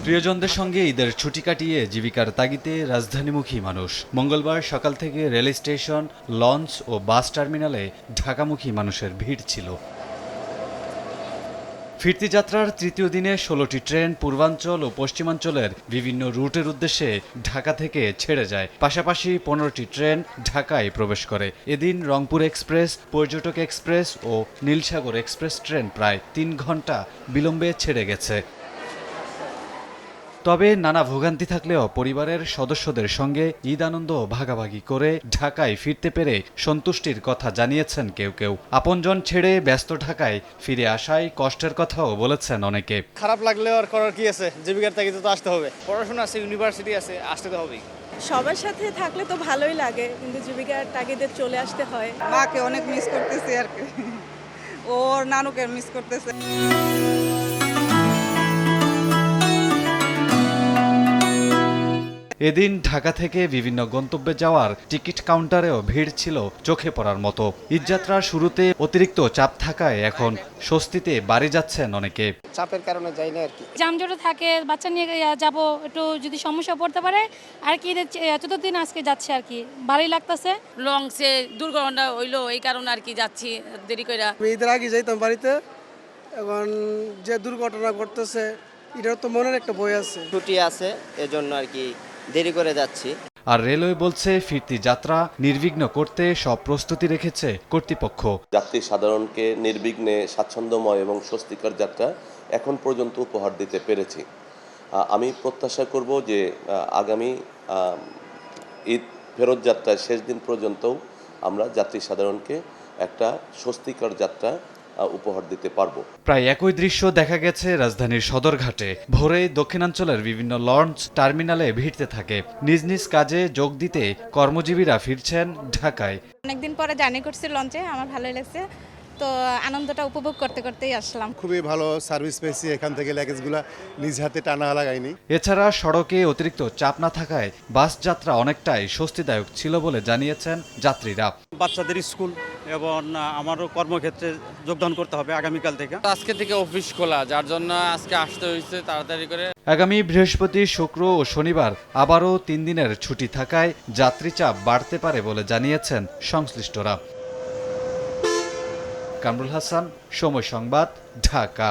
প্রিয়জনদের সঙ্গে ঈদের ছুটি কাটিয়ে জীবিকার তাগিদে রাজধানীমুখী মানুষ। মঙ্গলবার সকাল থেকে রেল স্টেশন, লঞ্চ ও বাস টার্মিনালে ঢাকামুখী মানুষের ভিড় ছিল। ফিরতি যাত্রার তৃতীয় দিনে ১৬টি ট্রেন পূর্বাঞ্চল ও পশ্চিমাঞ্চলের বিভিন্ন রুটের উদ্দেশ্যে ঢাকা থেকে ছেড়ে যায়। পাশাপাশি ১৫টি ট্রেন ঢাকায় প্রবেশ করে। এদিন রংপুর এক্সপ্রেস, পর্যটক এক্সপ্রেস ও নীলসাগর এক্সপ্রেস ট্রেন প্রায় ৩ ঘণ্টা বিলম্বে ছেড়ে গেছে। তবে নানা ভোগান্তি থাকলেও পরিবারের সদস্যদের সঙ্গে ঈদ আনন্দ ভাগাভাগি করে ঢাকায় ফিরতে পেরে সন্তুষ্টির কথা জানিয়েছেন কেউ কেউ। আপনজন ছেড়ে ব্যস্ত ঢাকায় ফিরে আসায় কষ্টের কথাও বলেছেন অনেকে। খারাপ লাগলেও আর করার কি আছে, জীবিকার তাগিদে তো আসতে হবে। পড়াশোনা আছে, ইউনিভার্সিটি আছে, আসতে তো হবেই। সবার সাথে থাকলে তো ভালোই লাগে, কিন্তু জীবিকার তাগিদে চলে আসতে হয়। মাকে অনেক মিস করতেছি আর কি, ওর নানুকে মিস করতেছে। এদিন ঢাকা থেকে বিভিন্ন গন্তব্যে যাওয়ার টিকিট কাউন্টারেও ভিড় ছিল চোখে পড়ার মতো। ঈদযাত্রার শুরুতে অতিরিক্ত চাপ থাকায় এখন স্বস্তিতে বাড়ি যাচ্ছেন অনেকে। চাপের কারণে যাই না আর কি। জামজটও থাকে, বাচ্চা নিয়ে যাব, একটু যদি সমস্যা পড়তে পারে আর কি। চতুর্থ দিন আজকে যাচ্ছে আর কি, ভালোই লাগতেছে। লংসে দুর্ঘটনা হইলো, এই কারণে আর কি যাচ্ছি দেরি করে। ঈদের আগে যাইতাম বাড়িতে, এখন যে দুর্ঘটনা ঘটতেছে এটার তো মনের একটা ভয় আছে। ছুটি আছে, এজন্য আর কি দেরি করে যাচ্ছি। আর রেলওয়ে বলছে ফিরতি যাত্রা নির্বিঘ্ন করতে সব প্রস্তুতি রেখেছে কর্তৃপক্ষ। যাত্রী সাধারণকে নির্বিঘ্নে স্বাচ্ছন্দ্যময় এবং স্বস্তিকর যাত্রা এখন পর্যন্ত উপহার দিতে পেরেছি। আমি প্রত্যাশা করব যে আগামী ঈদ ফেরত যাত্রার শেষ দিন পর্যন্তও আমরা যাত্রী সাধারণকে একটা স্বস্তিকর যাত্রা উপহার দিতে পারবো। প্রায় একই দৃশ্য দেখা গেছে রাজধানীর সদরঘাটে। ভোরে দক্ষিণাঞ্চলের বিভিন্ন লঞ্চ টার্মিনালে ভিড়তে থাকে। নিজ নিজ কাজে যোগ দিতে কর্মজীবীরা ফিরছেন ঢাকায়। অনেকদিন পরে জার্নি করছি লঞ্চে, আমার ভালোই লাগছে, তো আনন্দটা উপভোগ করতে করতেই আসলাম। খুবই ভালো সার্ভিস পেয়েছি, এখান থেকে লাগেজগুলো নিজ হাতে টানা লাগাইনি। এছাড়া সড়কে অতিরিক্ত চাপ না থাকায় বাস যাত্রা অনেকটাই স্বস্তিদায়ক ছিল বলে জানিয়েছেন যাত্রীরা। বাচ্চাদের স্কুল এবং আমারও কর্মক্ষেত্রে যোগদান করতে হবে আগামীকাল থেকে। আজকে থেকে অফিস খোলা, যার জন্য আজকে আসতে হয়েছে তাড়াতাড়ি করে। আগামী বৃহস্পতি, শুক্র ও শনিবার আবারও 3 দিনের ছুটি থাকায় যাত্রী চাপ বাড়তে পারে বলে জানিয়েছেন সংশ্লিষ্টরা। কামরুল হাসান, সময় সংবাদ, ঢাকা।